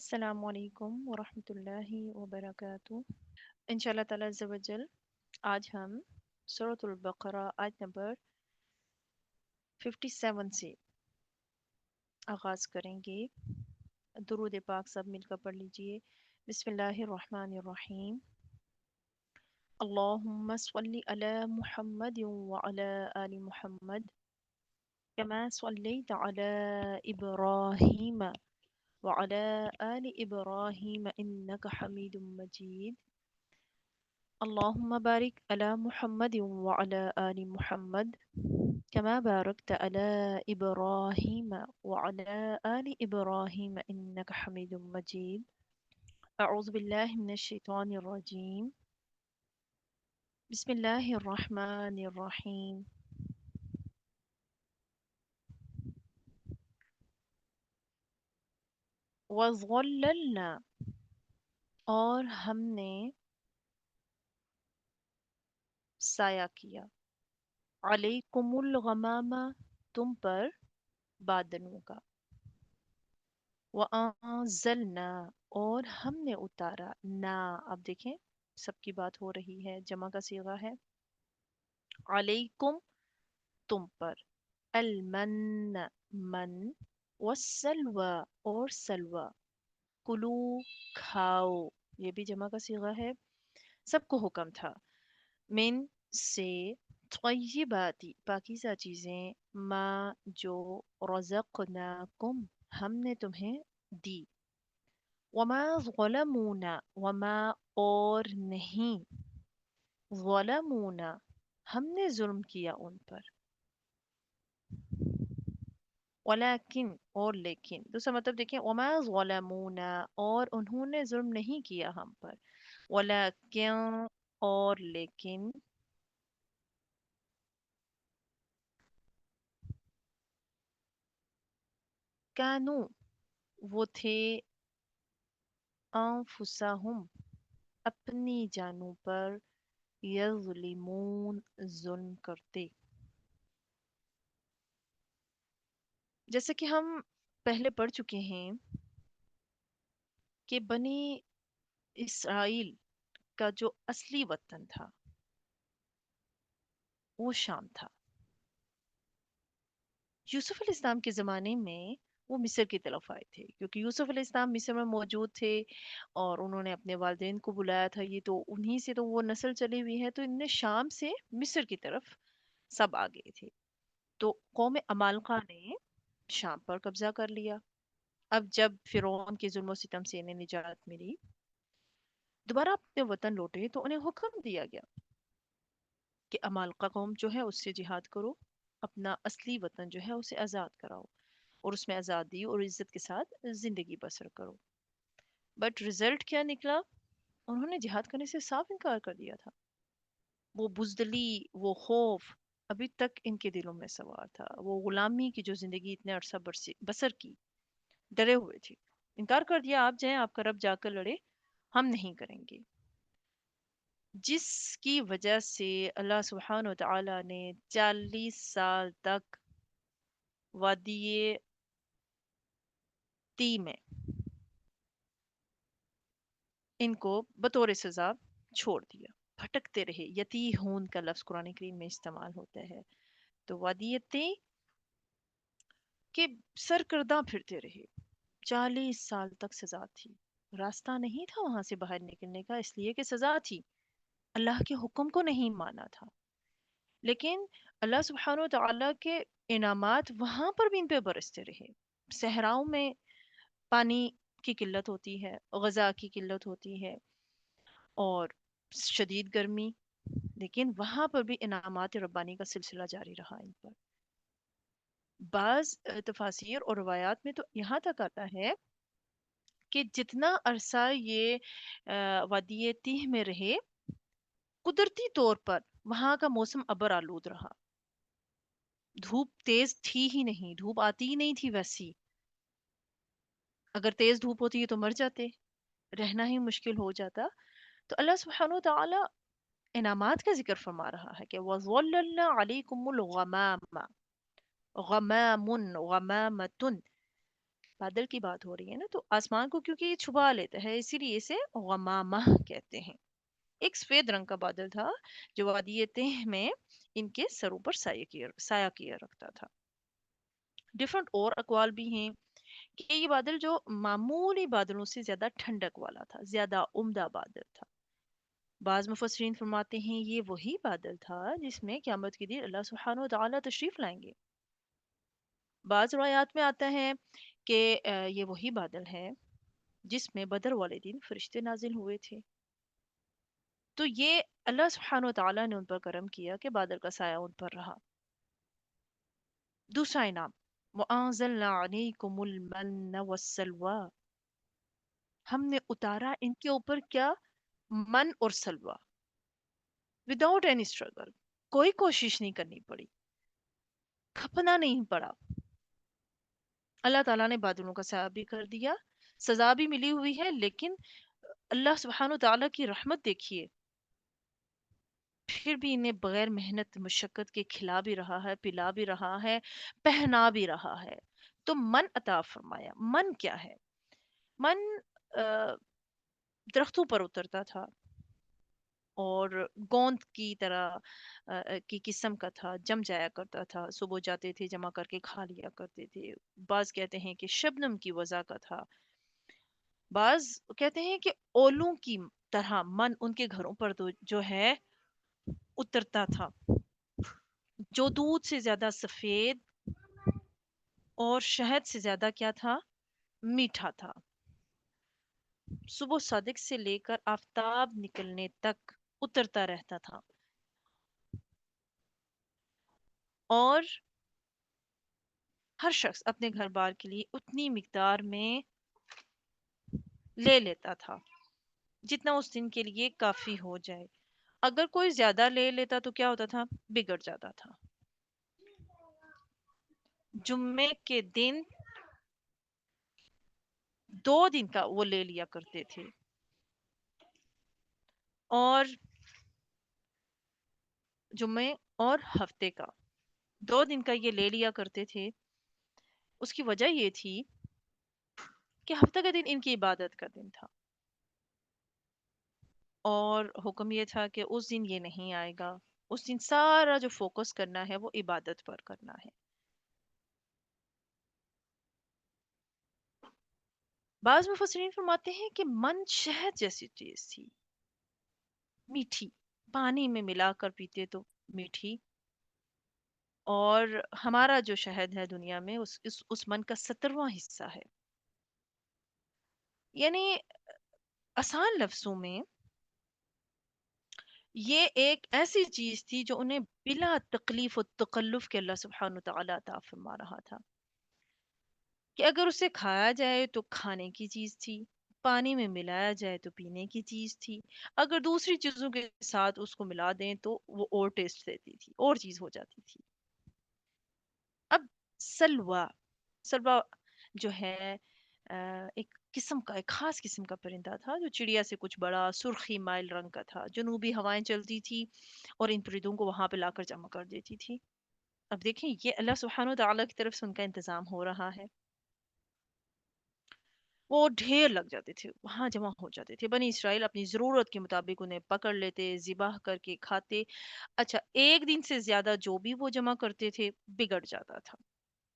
السلام علیکم ورحمۃ اللہ وبرکاتہ۔ انشاءاللہ تعالی عز و جل آج ہم سورۃ البقرہ آیت نمبر 57 سے آغاز کریں گے۔ درود پاک سب مل کر پڑھ لیجئے۔ بسم اللہ الرحمن الرحیم۔ اللہم صلی علی محمد وعلی آل محمد کما صلیت علی ابراہیم وعلى آل إبراهيم إنك حميد مجيد اللهم بارك على محمد وعلى آل محمد كما باركت على إبراهيم وعلى آل إبراهيم إنك حميد مجيد أعوذ بالله من الشيطان الرجيم بسم الله الرحمن الرحيم وظللنا اور ہم نے سایہ کیا علیکم الغمام تم پر بادلوں کا وَأَنزَلْنَا اور ہم نے اتارا نا، اب دیکھیں سب کی بات ہو رہی ہے، جمع کا صیغہ ہے، علیکم تم پر، المن من، والسلوى اور سلوى، کلو کھاؤ، یہ بھی جمع کا صیغہ ہے، سب کو حکم تھا، من سے، طیباتی پاکیزہ چیزیں، ما جو، رزقناکم ہم نے تمہیں دی، وما ظلمونا وما اور نہیں، ظلمونا ہم نے ظلم کیا ان پر، ولیکن اور لیکن دوسرا مطلب دیکھیں، وما ظلمونا اور انہوں نے ظلم نہیں کیا ہم پر، ولیکن اور لیکن، کانو وہ تھے، انفسہم اپنی جانوں پر، یظلمون ظلم کرتے، جیسے کہ ہم پہلے پڑھ چکے ہیں کہ بنی اسرائیل کا جو اصلی وطن تھا وہ شام تھا۔ یوسف علیہ السلام کے زمانے میں وہ مصر کی طرف آئے تھے، کیونکہ یوسف علیہ السلام مصر میں موجود تھے اور انہوں نے اپنے والدین کو بلایا تھا، یہ تو انہی سے تو وہ نسل چلی ہوئی ہے، تو ان نے شام سے مصر کی طرف سب آ گئے تھے۔ تو قوم عمالقہ نے شام پر قبضہ کر لیا۔ اب جب فرعون کے ظلم و ستم سے انہیں نجات ملی، دوبارہ اپنے وطن لوٹے تو انہیں حکم دیا گیا کہ عمالقہ قوم جو ہے اس سے جہاد کرو، اپنا اصلی وطن جو ہے اسے آزاد کراؤ اور اس میں آزادی اور عزت کے ساتھ زندگی بسر کرو۔ بٹ رزلٹ کیا نکلا؟ انہوں نے جہاد کرنے سے صاف انکار کر دیا تھا۔ وہ بزدلی، وہ خوف ابھی تک ان کے دلوں میں سوار تھا، وہ غلامی کی جو زندگی اتنے عرصہ بسر کی، ڈرے ہوئے تھے، انکار کر دیا، آپ جائیں، آپ کا رب جا کر لڑے، ہم نہیں کریں گے، جس کی وجہ سے اللہ سبحانہ و تعالی نے 40 سال تک وادی تی میں ان کو بطور سزا چھوڑ دیا، بھٹکتے رہے، یتی ہون کا لفظ قرآن کریم میں استعمال ہوتا ہے، تو وادی تی کے سرکردہ پھرتے رہے، 40 سال تک سزا تھی، راستہ نہیں تھا وہاں سے باہر نکلنے کا، اس لیے کہ سزا تھی، اللہ کے حکم کو نہیں مانا تھا، لیکن اللہ سبحانہ و تعالیٰ کے انعامات وہاں پر بھی ان پہ برستے رہے، صحراؤں میں پانی کی قلت ہوتی ہے، غذا کی قلت ہوتی ہے اور شدید گرمی، لیکن وہاں پر بھی انعامات ربانی کا سلسلہ جاری رہا ان پر۔ بعض تفاسیر اور روایات میں تو یہاں تک آتا ہے کہ جتنا عرصہ یہ وادی تیہ میں رہے، قدرتی طور پر وہاں کا موسم ابر آلود رہا، دھوپ تیز تھی ہی نہیں، دھوپ آتی ہی نہیں تھی ویسی، اگر تیز دھوپ ہوتی ہے تو مر جاتے، رہنا ہی مشکل ہو جاتا، تو اللہ سبحانہ وتعالی انعامات کا ذکر فرما رہا ہے کہ وَظَلَّلْنَا عَلَيْكُمُ الْغَمَامَ، غمام غمامتن، بادل کی بات ہو رہی ہے نا، تو آسمان کو کیونکہ یہ چھپا لیتا ہے اسی لیے اسے غمامہ کہتے ہیں. ایک سفید رنگ کا بادل تھا جو وادی تہ میں ان کے سروں پر سایہ کیے رکھتا تھا. ڈفرنٹ اور اقوال بھی ہیں کہ یہ بادل جو معمولی بادلوں سے زیادہ ٹھنڈک والا تھا، زیادہ عمدہ بادل تھا. بعض مفسرین فرماتے ہیں یہ وہی بادل تھا جس میں قیامت کے دن اللہ سبحانہ و تعالیٰ تشریف لائیں گے. بعض روایات میں آتا ہے کہ یہ وہی بادل ہے جس میں بدر والے دن فرشتے نازل ہوئے تھے. تو یہ اللہ سبحانہ و تعالیٰ نے ان پر کرم کیا کہ بادل کا سایہ ان پر رہا. دوسرا انعام، وَأَنزَلْنَا عَلَيْكُمُ الْمَنَّ وَالسَّلْوَىٰ، ہم نے اتارا ان کے اوپر کیا؟ من اور سلوہ. وداؤٹ اینی اسٹرگل، کوئی کوشش نہیں کرنی پڑی، کھپنا نہیں پڑا. اللہ تعالیٰ نے بادلوں کا سایہ بھی کر دیا، سزا بھی ملی ہوئی ہے، لیکن اللہ سبحانہ و تعالیٰ کی رحمت دیکھیے، پھر بھی انہیں بغیر محنت مشقت کے کھلا بھی رہا ہے، پلا بھی رہا ہے، پہنا بھی رہا ہے. تو من عطا فرمایا. من کیا ہے؟ من آ، درختوں پر اترتا تھا اور گوند کی طرح کی قسم کا تھا، جم جایا کرتا تھا. صبح جاتے تھے جمع کر کے کھا لیا کرتے تھے. بعض کہتے ہیں کہ شبنم کی وضع کا تھا، بعض کہتے ہیں کہ اولوں کی طرح من ان کے گھروں پر جو ہے اترتا تھا، جو دودھ سے زیادہ سفید اور شہد سے زیادہ کیا تھا؟ میٹھا تھا. صبح صادق سے لے کر آفتاب نکلنے تک اترتا رہتا تھا، اور ہر شخص اپنے گھر بار کے لیے اتنی مقدار میں لے لیتا تھا جتنا اس دن کے لیے کافی ہو جائے. اگر کوئی زیادہ لے لیتا تو کیا ہوتا تھا؟ بگڑ جاتا تھا. جمعے کے دن 2 دن کا وہ لے لیا کرتے تھے، اور جمعے اور ہفتے کا 2 دن کا یہ لے لیا کرتے تھے. اس کی وجہ یہ تھی کہ ہفتہ کا دن ان کی عبادت کا دن تھا، اور حکم یہ تھا کہ اس دن یہ نہیں آئے گا. اس دن سارا جو فوکس کرنا ہے وہ عبادت پر کرنا ہے. بعض مفسرین فرماتے ہیں کہ من شہد جیسی چیز تھی، میٹھی، پانی میں ملا کر پیتے تو میٹھی. اور ہمارا جو شہد ہے دنیا میں اس من کا 70واں حصہ ہے. یعنی آسان لفظوں میں یہ ایک ایسی چیز تھی جو انہیں بلا تکلیف و تکلف کے اللہ سبحانہ تعالیٰ عطا فرما رہا تھا، کہ اگر اسے کھایا جائے تو کھانے کی چیز تھی، پانی میں ملایا جائے تو پینے کی چیز تھی، اگر دوسری چیزوں کے ساتھ اس کو ملا دیں تو وہ اور ٹیسٹ دیتی تھی، اور چیز ہو جاتی تھی. اب سلوا، سلوا جو ہے ایک قسم کا، ایک خاص قسم کا پرندہ تھا جو چڑیا سے کچھ بڑا، سرخی مائل رنگ کا تھا. جنوبی ہوائیں چلتی تھی اور ان پرندوں کو وہاں پہ لا کر جمع کر دیتی تھی. اب دیکھیں یہ اللہ سبحانہ تعالیٰ کی طرف سے ان کا انتظام ہو رہا ہے. وہ ڈھیر لگ جاتے تھے، وہاں جمع ہو جاتے تھے. بنی اسرائیل اپنی ضرورت کے مطابق انہیں پکڑ لیتے، ذبح کر کے کھاتے. اچھا، ایک دن سے زیادہ جو بھی وہ جمع کرتے تھے بگڑ جاتا تھا.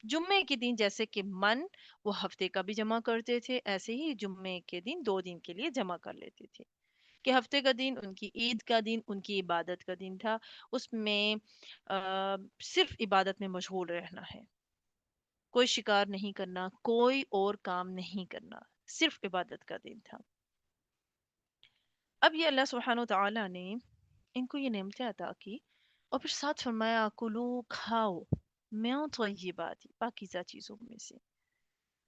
جمعے کے دن جیسے کہ من وہ ہفتے کا بھی جمع کرتے تھے، ایسے ہی جمعے کے دن 2 دن کے لیے جمع کر لیتے تھے، کہ ہفتے کا دن ان کی عید کا دن، ان کی عبادت کا دن تھا. اس میں صرف عبادت میں مشغول رہنا ہے، کوئی شکار نہیں کرنا، کوئی اور کام نہیں کرنا، صرف عبادت کا دن تھا. اب یہ اللہ سبحانہ و تعالیٰ نے ان کو یہ نعمتیں عطا کی، اور پھر ساتھ فرمایا کلو، کھاؤ، میں طیبات، پاکیزہ چیزوں میں سے،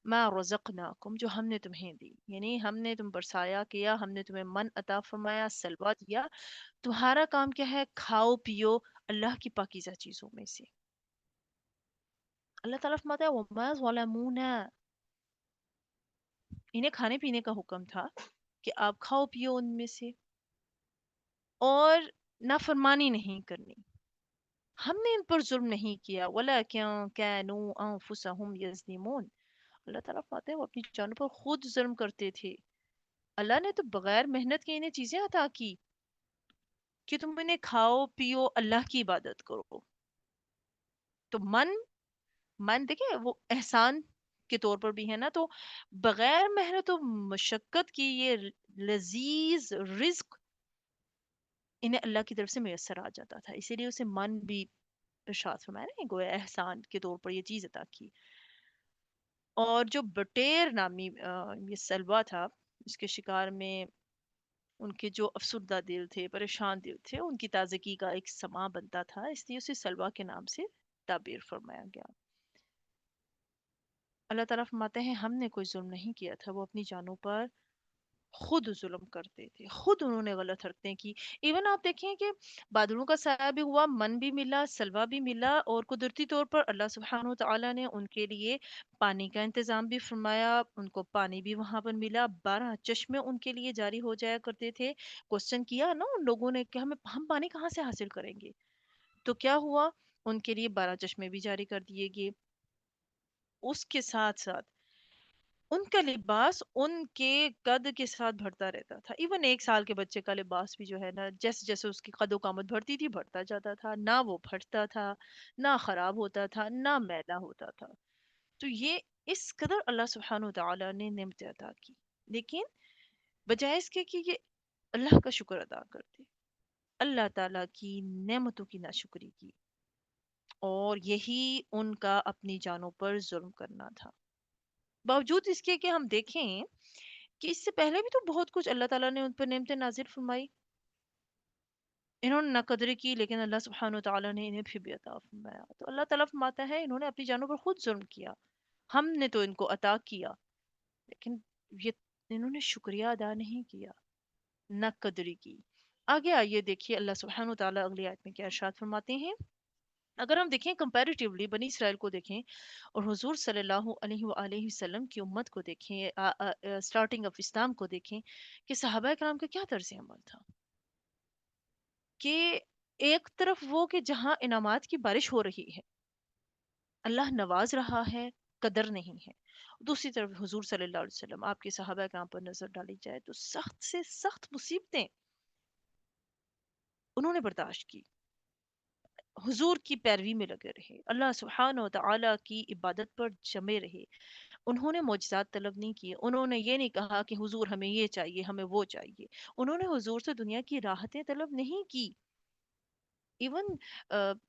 ما رزقناکم، جو ہم نے تمہیں دی. یعنی ہم نے تم پر سایہ کیا، ہم نے تمہیں من عطا فرمایا، سلوا دیا. تمہارا کام کیا ہے؟ کھاؤ پیو اللہ کی پاکیزہ چیزوں میں سے. اللہ تعالیٰ فرماتا ہے وَمَا ظَلَمُونَا، انہیں کھانے پینے کا حکم تھا کہ آپ کھاؤ پیو ان میں سے، اور نافرمانی نہیں کرنی. ہم نے ان پر ظلم نہیں کیا، وَلَكِنْ كَانُوا أَنفُسَهُمْ يَظْلِمُونَ، اللہ تعالیٰ فرماتے ہیں وہ اپنی جانوں پر خود ظلم کرتے تھے. اللہ نے تو بغیر محنت کے انہیں چیزیں عطا کی کہ تم انہیں کھاؤ پیو اللہ کی عبادت کرو. تو من دیکھے وہ احسان کے طور پر بھی ہے نا. تو بغیر محنت و مشقت کی یہ لذیذ رزق انہیں اللہ کی طرف سے میسر آ جاتا تھا. اسی لیے اسے من بھی ارشاد فرمایا نا گویا احسان کے طور پر یہ چیز عطا کی. اور جو بٹیر نامی یہ سلوا تھا اس کے شکار میں ان کے جو افسردہ دل تھے پریشان دل تھے ان کی تازگی کا ایک سما بنتا تھا اس لیے اسے سلوا کے نام سے تعبیر فرمایا گیا. اللہ تعالیٰ فرماتے ہیں ہم نے کوئی ظلم نہیں کیا تھا وہ اپنی جانوں پر خود ظلم کرتے تھے خود انہوں نے غلط حرکتیں کی. ایون آپ دیکھیں کہ بادلوں کا سایہ بھی ہوا من بھی ملا سلوا بھی ملا اور قدرتی طور پر اللہ سبحانہ وتعالی نے ان کے لیے پانی کا انتظام بھی فرمایا. ان کو پانی بھی وہاں پر ملا 12 چشمے ان کے لیے جاری ہو جایا کرتے تھے. کوشچن کیا نا ان لوگوں نے کہ ہم پانی کہاں سے حاصل کریں گے. تو کیا ہوا ان کے لیے 12 چشمے بھی جاری کر دیے گئے. اس کے ساتھ ساتھ ان کا لباس ان کے قد کے ساتھ بڑھتا رہتا تھا. ایون 1 سال کے بچے کا لباس بھی جو ہے نا جیسے جیسے اس کی قد و قامت بڑھتی تھی بڑھتا جاتا تھا. نہ وہ پھٹتا تھا نہ خراب ہوتا تھا نہ میلا ہوتا تھا. تو یہ اس قدر اللہ سبحانہ وتعالی نے نعمت عطا کی. لیکن بجائے اس کے کہ یہ اللہ کا شکر ادا کرتے اللہ تعالیٰ کی نعمتوں کی ناشکری کی اور یہی ان کا اپنی جانوں پر ظلم کرنا تھا. باوجود اس کے کہ ہم دیکھیں کہ اس سے پہلے بھی تو بہت کچھ اللہ تعالیٰ نے ان پر نعمتیں نازل فرمائی. انہوں نے نہ قدر کی لیکن اللہ سبحانہ وتعالیٰ نے انہیں پھر بھی عطا فرمایا. تو اللہ تعالیٰ فرماتا ہے انہوں نے اپنی جانوں پر خود ظلم کیا ہم نے تو ان کو عطا کیا لیکن یہ انہوں نے شکریہ ادا نہیں کیا نہ قدری کی. آگے آئیے دیکھیے اللہ سبحانہ وتعالیٰ اگلی آیت میں کیا ارشاد فرماتے ہیں. اگر ہم دیکھیں کمپیریٹیولی بنی اسرائیل کو دیکھیں اور حضور صلی اللہ علیہ وآلہ وسلم کی امت کو دیکھیں سٹارٹنگ آف اسلام کو دیکھیں کہ صحابہ کرام کا کیا طرز عمل تھا. کہ ایک طرف وہ کہ جہاں انعامات کی بارش ہو رہی ہے اللہ نواز رہا ہے قدر نہیں ہے. دوسری طرف حضور صلی اللہ علیہ وسلم آپ کے صحابہ کرام پر نظر ڈالی جائے تو سخت سے سخت مصیبتیں انہوں نے برداشت کی. حضور کی پیروی میں لگے رہے اللہ سبحانہ و تعالی کی عبادت پر جمے رہے. انہوں نے معجزات طلب نہیں کیے. انہوں نے یہ نہیں کہا کہ حضور ہمیں یہ چاہیے ہمیں وہ چاہیے. انہوں نے حضور سے دنیا کی راحتیں طلب نہیں کی. ایون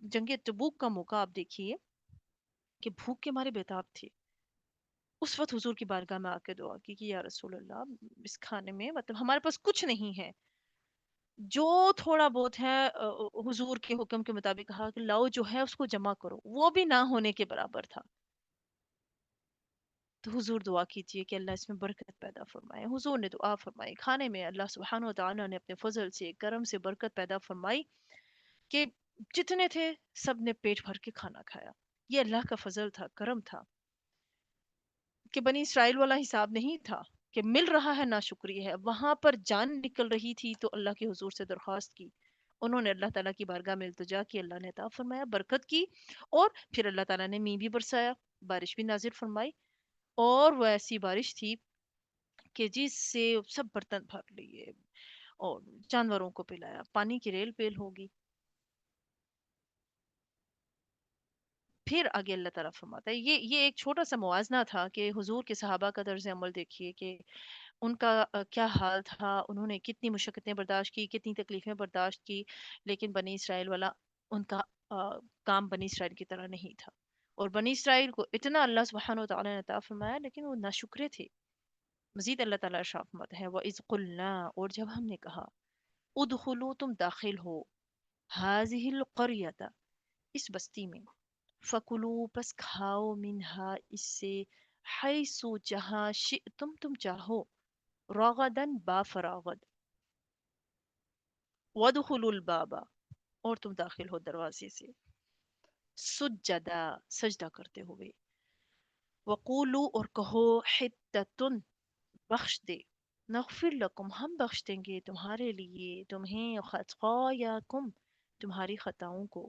جنگ تبوک کا موقع آپ دیکھیے کہ بھوک کے مارے بےتاب تھے. اس وقت حضور کی بارگاہ میں آ کے دعا کی کہ یا رسول اللہ اس کھانے میں مطلب ہمارے پاس کچھ نہیں ہے جو تھوڑا بہت ہے حضور کے حکم کے مطابق کہا کہ لاؤ جو ہے اس کو جمع کرو وہ بھی نہ ہونے کے برابر تھا. تو حضور دعا کیجئے کہ اللہ اس میں برکت پیدا فرمائے. حضور نے دعا فرمائی کھانے میں اللہ سبحانہ و تعالیٰ نے اپنے فضل سے کرم سے برکت پیدا فرمائی کہ جتنے تھے سب نے پیٹ بھر کے کھانا کھایا. یہ اللہ کا فضل تھا کرم تھا کہ بنی اسرائیل والا حساب نہیں تھا کہ مل رہا ہے نا شکریہ ہے. وہاں پر جان نکل رہی تھی تو اللہ کے حضور سے درخواست کی. انہوں نے اللہ تعالیٰ کی بارگاہ میں التجا کی اللہ نے عطا فرمایا برکت کی. اور پھر اللہ تعالیٰ نے می بھی برسایا بارش بھی نازل فرمائی. اور وہ ایسی بارش تھی کہ جس سے سب برتن بھر لیے اور جانوروں کو پلایا پانی کی ریل پیل ہوگی. پھر آگے اللہ تعالیٰ فرماتا ہے یہ ایک چھوٹا سا موازنہ تھا کہ حضور کے صحابہ کا طرز عمل دیکھیے کہ ان کا کیا حال تھا. انہوں نے کتنی مشقتیں برداشت کی کتنی تکلیفیں برداشت کی لیکن بنی اسرائیل والا ان کا کام بنی اسرائیل کی طرح نہیں تھا. اور بنی اسرائیل کو اتنا اللہ سبحانہ و تعالیٰ نے عطا فرمایا لیکن وہ ناشکرے تھے. مزید اللہ تعالیٰ ارشاد فرماتا ہے وَإِذْ قُلْنَا اور جب ہم نے کہا ادخلوا تم داخل ہو هذه القرية اس بستی میں فَكُلُوا پس کھاؤ منہا اس سے حیثو جہاں شئتم تم چاہو رغدن با فراغد وَدْخُلُوا الْبَابَ اور تم داخل ہو دروازے سے سجدہ سجدہ کرتے ہوئے وقولوا اور کہو حتتن بخش دے نغفر لکم ہم بخش دیں گے تمہارے لیے تمہیں خطایاکم تمہاری خطاؤں کو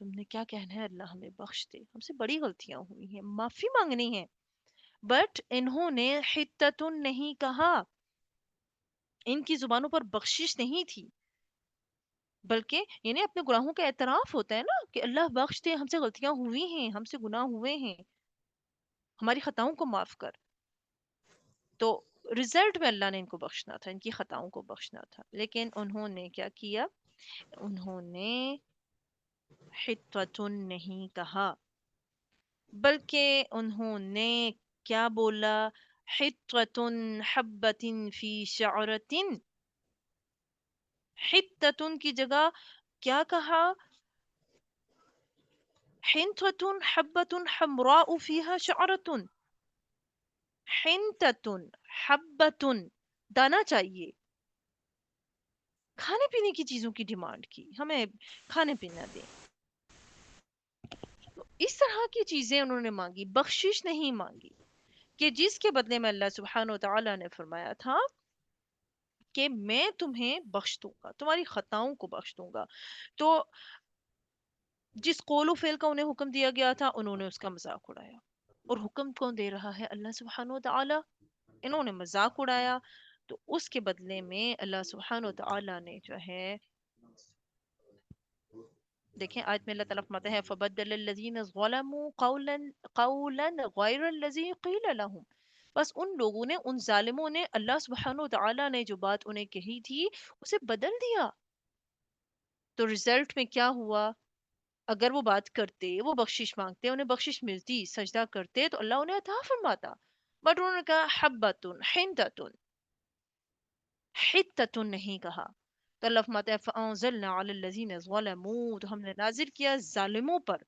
تم نے کیا کہنا ہے اللہ ہمیں بخش دے، ہم سے بڑی غلطیاں ہوئی ہیں، معافی مانگنی ہے. بٹ انہوں نے حتتن نہیں کہا، ان کی زبانوں پر بخشش نہیں تھی، بلکہ یعنی اپنے گناہوں کا اعتراف ہوتا ہے نا کہ اللہ بخش دے، ہم سے غلطیاں ہوئی ہیں، ہم سے گناہ ہوئے ہیں، ہماری خطاؤں کو معاف کر. تو رزلٹ میں اللہ نے ان کو بخشنا تھا، ان کی خطاؤں کو بخشنا تھا، لیکن انہوں نے کیا کیا؟ انہوں نے حتتن نہیں کہا، بلکہ انہوں نے کیا بولا؟ حتتن حبت فی شعرت. حتتن کی جگہ کیا کہا؟ حنتتن حبت حمراء فیہا شعرت. حنتتن حبت، دانا چاہیے، کھانے پینے کی چیزوں کی ڈیمانڈ کی، ہمیں کھانے پینا دیں. تو اس طرح کی چیزیں انہوں نے مانگی، بخشش نہیں مانگی، کہ جس کے بدلے میں اللہ سبحانہ و تعالی نے فرمایا تھا کہ میں تمہیں بخش دوں گا، تمہاری خطاؤں کو بخش دوں گا. تو جس قول و فعل کا انہیں حکم دیا گیا تھا انہوں نے اس کا مذاق اڑایا. اور حکم کون دے رہا ہے؟ اللہ سبحانہ و تعالی. انہوں نے مذاق اڑایا، تو اس کے بدلے میں اللہ سبحانہ و تعالی نے جو ہے، دیکھیں آیت میں اللہ تعالیٰ فرماتے ہیں فَبَدَّلَ الَّذِينَ ظَلَمُوا قَوْلًا غَيْرَ الَّذِي قِيلَ لَهُمْ. بس ان لوگوں نے، ان ظالموں نے، اللہ سبحانہ و تعالیٰ نے جو بات انہیں کہی تھی اسے بدل دیا. تو رزلٹ میں کیا ہوا؟ اگر وہ بات کرتے، وہ بخشش مانگتے، انہیں بخشش ملتی، سجدہ کرتے، تو اللہ انہیں عطا فرماتا. بٹ انہوں نے کہا حبتن حنتتن، حتتن نہیں کہا. تو اللہ فرماتا ہے فَأَنزَلْنَا عَلَى الَّذِينَ ظَلَمُوا، تو ہم نے نازل کیا ظالموں پر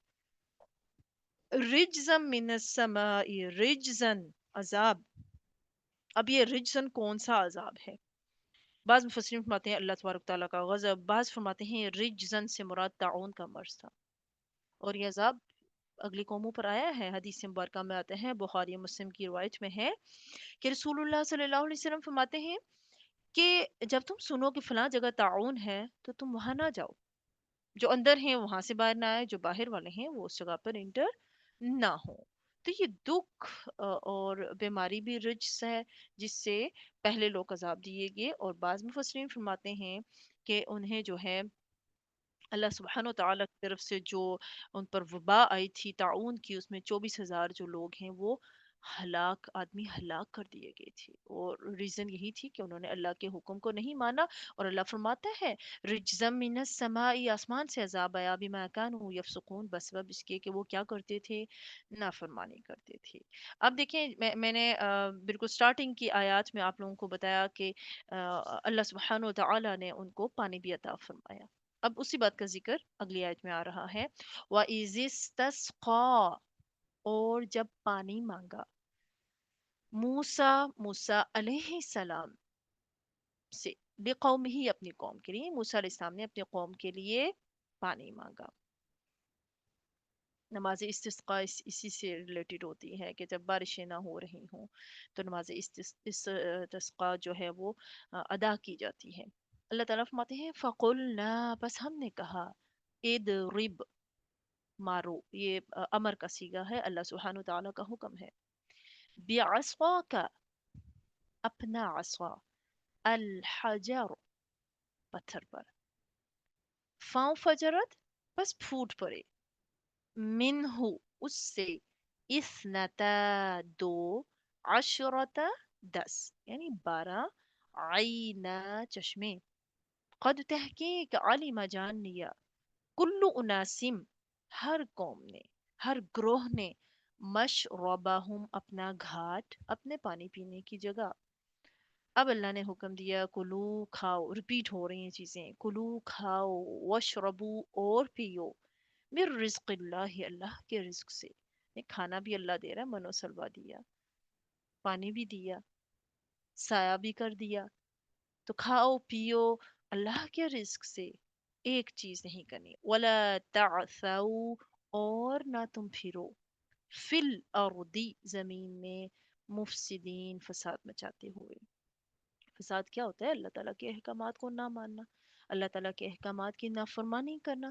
رجزا من السماء، رجزا عذاب. اب یہ رجزن کون سا عذاب ہے؟ بعض مفسرین فرماتے ہیں اللہ تبارک تعالیٰ کا غضب، بعض فرماتے ہیں رجزن سے مراد طاعون کا مرض تھا. اور یہ عذاب اگلی قوموں پر آیا ہے، حدیث مبارکہ میں آتے ہیں، بخاری مسلم کی روایت میں ہے کہ رسول اللہ صلی اللہ علیہ وسلم فرماتے ہیں کہ جب تم سنو کہ فلاں جگہ طاعون ہے تو تم وہاں نہ جاؤ، جو اندر ہیں وہاں سے باہر نہ آئے، جو باہر والے ہیں وہ اس جگہ پر انٹر نہ ہو. تو یہ دکھ اور بیماری بھی رجس ہے جس سے پہلے لوگ عذاب دیے گئے. اور بعض مفسرین فرماتے ہیں کہ انہیں جو ہے اللہ سبحانہ و تعالیٰ کی طرف سے جو ان پر وبا آئی تھی طاعون کی، اس میں 24,000 جو لوگ ہیں وہ ہلاک، آدمی ہلاک کر دیے گئے تھے. اور ریزن یہی تھی کہ انہوں نے اللہ کے حکم کو نہیں مانا. اور اللہ فرماتا ہے رجزم من السماء، آسمان سے عذاب آیا، بما کانوا یفسقون، بس سبب اس کے کہ وہ کیا کرتے تھے؟ نافرمانی کرتے تھے. اب دیکھیں میں نے بالکل سٹارٹنگ کی آیات میں آپ لوگوں کو بتایا کہ اللہ سبحانہ و تعالیٰ نے ان کو پانی بھی عطا فرمایا. اب اسی بات کا ذکر اگلی آیت میں آ رہا ہے وَإِذِ اسْتَسْقَىٰ، اور جب پانی مانگا موسیٰ علیہ السلام سے، لِقَوْمِهِ، اپنی قوم کے لیے. موسیٰ علیہ السلام نے اپنی قوم کے لیے پانی مانگا. نماز استسقاء اسی سے ریلیٹڈ ہوتی ہے کہ جب بارشیں نہ ہو رہی ہوں تو نماز استسقاء جو ہے وہ ادا کی جاتی ہے. اللہ تعالیٰ فرماتے ہیں فَقُلْنَا، بس ہم نے کہا، اضرب، مارو. یہ امر کا صیغہ ہے، اللہ سبحانہ تعالیٰ کا حکم ہے. بعصاک، اپنا عصا، الحجر، پتھر پر. فجرت، بس پھوٹ پڑے، منہ، اس سے، اثنتا، دو، عشرت، 10، یعنی 12، عینا، چشمے. قد تحقیق، علم، جان لیا، کلو اناسم، ہر قوم نے، ہر گروہ نے، مشربہم، اپنا گھاٹ، اپنے پانی پینے کی جگہ. اب اللہ نے حکم دیا کلو، کھاؤ، ریپیٹ ہو رہی ہیں چیزیں، کلو، کھاؤ، وشربو، اور پیو، من رزق اللہ، اللہ کے رزق سے. یہ کھانا بھی اللہ دے رہا ہے، منو سلوا دیا، پانی بھی دیا، سایہ بھی کر دیا. تو کھاؤ پیو اللہ کے رزق سے، ایک چیز نہیں کرنی. ولا تعثوا، اور نہ تم پھرو، فی الارض، زمین میں، مفسدین، فساد مچاتے ہوئے. فساد کیا ہوتا ہے؟ اللہ تعالیٰ کے احکامات کو نہ ماننا، اللہ تعالیٰ کے احکامات کی نافرمانی کرنا.